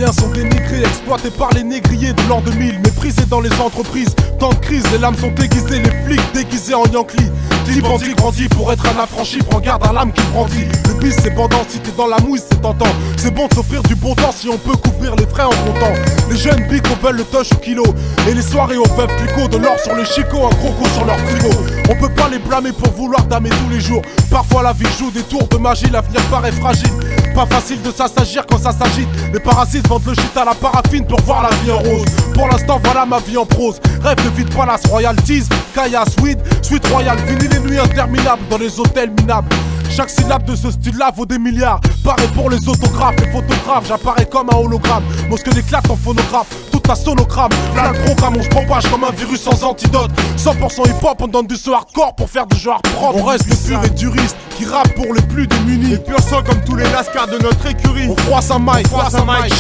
Combien sont dénigrés, exploités par les négriers de l'an 2000, méprisés dans les entreprises. Temps de crise, les lames sont aiguisées, les flics déguisés en Yankee. Dit bandit grandit pour être un affranchi, prends garde à l'âme qui brandit. Le bis c'est bandant, si t'es dans la mouise c'est tentant. C'est bon de s'offrir du bon temps si on peut couvrir les frais en comptant. Les jeunes bicos veulent le touch au kilo, et les soirées au veuf clico, de l'or sur les chicots, un gros coup sur leur tricot. On peut pas les blâmer pour vouloir damer tous les jours. Parfois la vie joue des tours de magie, l'avenir paraît fragile. Pas facile de s'assagir quand ça s'agite. Les parasites vendent le shit à la paraffine pour voir la vie en rose. Pour l'instant voilà ma vie en prose. Rêve de vie de palace, royalties, caillasse, weed, suite royale. Fini les nuits interminables dans les hôtels minables. Chaque syllabe de ce style-là vaut des milliards. Pareil pour les autographes, les photographes, j'apparais comme un hologramme. Mon skull éclate en phonographe, toute la sonogramme. Là le programme, on se propage comme un virus sans antidote. 100% hip-hop, on donne du ce hardcore pour faire du jeu hard propre. On reste des purs et duristes qui rappent pour les plus démunis. Et pur sang comme tous les lascars de notre écurie. On froisse un mic,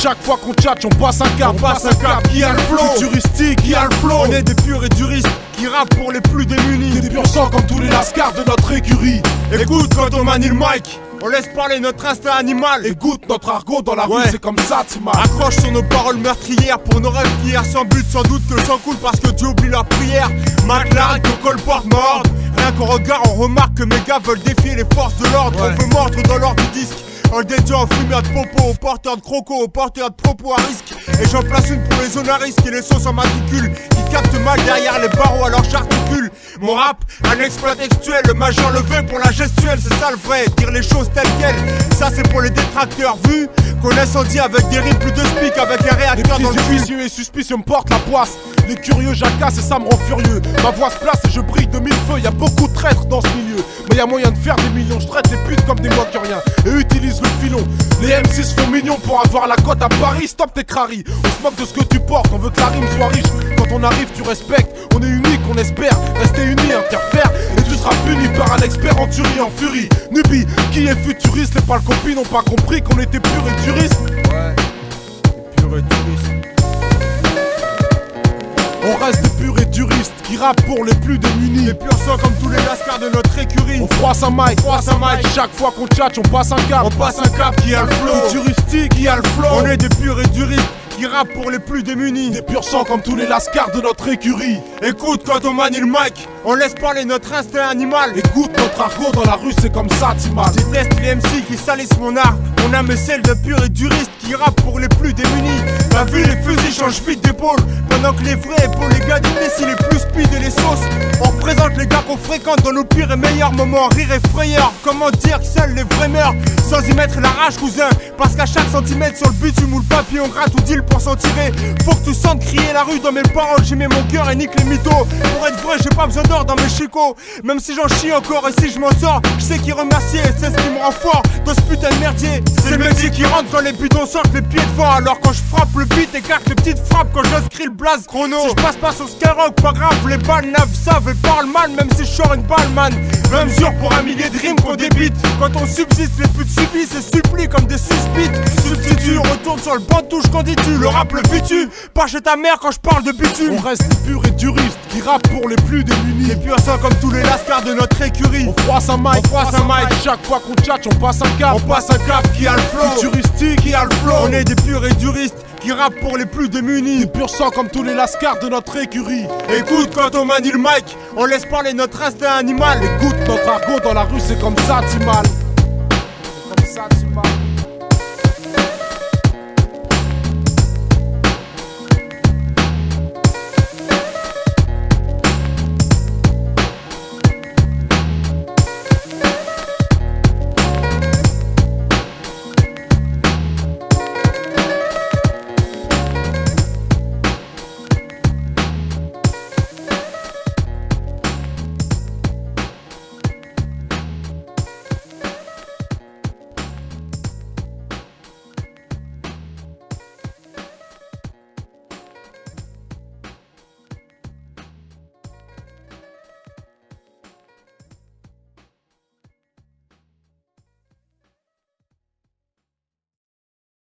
chaque fois qu'on tchatche, on passe un cap. On passe un cap, qui a le flow, futuristique, qui a le flow. On est des purs et duristes qui rappent pour les plus démunis. Des purs sang comme tous les lascars de notre écurie. Écoute quand on manie le mic, on laisse parler notre instinct animal. Écoute notre argot dans la rue, c'est comme ça, Tima. Accroche sur nos paroles meurtrières pour nos rêves d'hier sans but, sans doute que le sang coule parce que Dieu oublie leur prière. McLaren, que colporte mordre. Rien qu'au regard, on remarque que mes gars veulent défier les forces de l'ordre. On veut mordre dans l'ordre du disque. En le dédiant aux fumeurs de popo, aux porteurs de crocos, aux porteurs de propos à risque. Et j'en place une pour les zones à risque et les sauces en matricule qui captent mal derrière les barreaux alors j'articule. Mon rap, un exploit textuel, le majeur levé pour la gestuelle, c'est ça le vrai, dire les choses telles quelles. Ça c'est pour les détracteurs, vu qu'on incendie avec des rimes plus de speak, avec un réacteur dans le cul. Les et suspicieux me portent la poisse. Les curieux jacassent et ça me rend furieux. Ma voix se place et je brille de mille feux. Y'a beaucoup de traîtres dans ce milieu, mais y'a moyen de faire des millions. Je traite les putes comme des moins que rien et utilise le filon. Les M6 font mignons pour avoir la cote à Paris. Stop tes craries, on se moque de ce que tu portes. On veut que la rime soit riche. Quand on arrive tu respectes, on est unique, on espère rester unis, interfère. Et tu seras puni par un expert en tuerie, en furie. Nubi, qui est futuriste, les pâles copines n'ont pas compris qu'on était pur et duriste. Ouais, pur et duriste. On reste des purs et duristes qui rappent pour les plus démunis. Les purs sang comme tous les lascars de notre écurie. On froisse un mic, chaque fois qu'on tchatche, on passe un cap. On passe un cap qui a le flow, futuristique, qui a le flow. On est des purs et duristes qui rappent pour les plus démunis. Des purs sang comme tous les lascars de notre écurie. Écoute quand on manie le mic, on laisse parler notre instinct animal. Écoute notre argot dans la rue, c'est comme ça, Timal. Je déteste les MC qui salissent mon art. Mon âme est celle de pur et duriste qui rappent pour les plus démunis. T'as vu, les fusils changent vite d'épaule, pendant que les vrais pour les gars d'ici les plus speed et les sauces. On représente les gars qu'on fréquente dans nos pires et meilleurs moments. Rire et frayeur, comment dire que seuls les vrais meurent sans y mettre la rage, cousin. Parce qu'à chaque centimètre sur le but tu moules papier, on gratte ou deal pour s'en tirer. Faut que tu sentes crier la rue dans mes paroles. J'y mets mon cœur et nique les mythos. Pour être vrai, j'ai pas besoin d'or dans mes chicots. Même si j'en chie encore et si je m'en sors, je sais qui remercier et c'est ce qui me rend fort dans ce putain de merdier. C'est le métier qui rentre quand les bidons sortent les pieds devant. Alors quand je frappe le beat, écarte les petites frappes quand j'inscris le blaze chrono. Si je passe pas sur Skyrock, pas grave, les balles naves savent et parlent mal. Même si je sors une balle, man. 20 mesures pour un millier de rimes qu'on débite. Quand on subsiste, les putes subissent et supplient comme des suspites. Substitut, retourne sur le banc de touche quand dis-tu. Le rap le fais-tu, pas chez ta mère quand je parle de bitume. On reste pur et duriste qui rappent pour les plus démunis. Les purs sang comme tous les lascars de notre écurie. On froisse un mic, chaque fois qu'on tchatche, on passe un cap. On passe un cap qui a le flow, futuristique, qui a le flow. On est des purs et duristes qui rappent pour les plus démunis. Des purs sang comme tous les lascars de notre écurie. Écoute quand on manie le mic, on laisse parler notre instinct animal. Écoute notre argot dans la rue, c'est comme ça, Timal.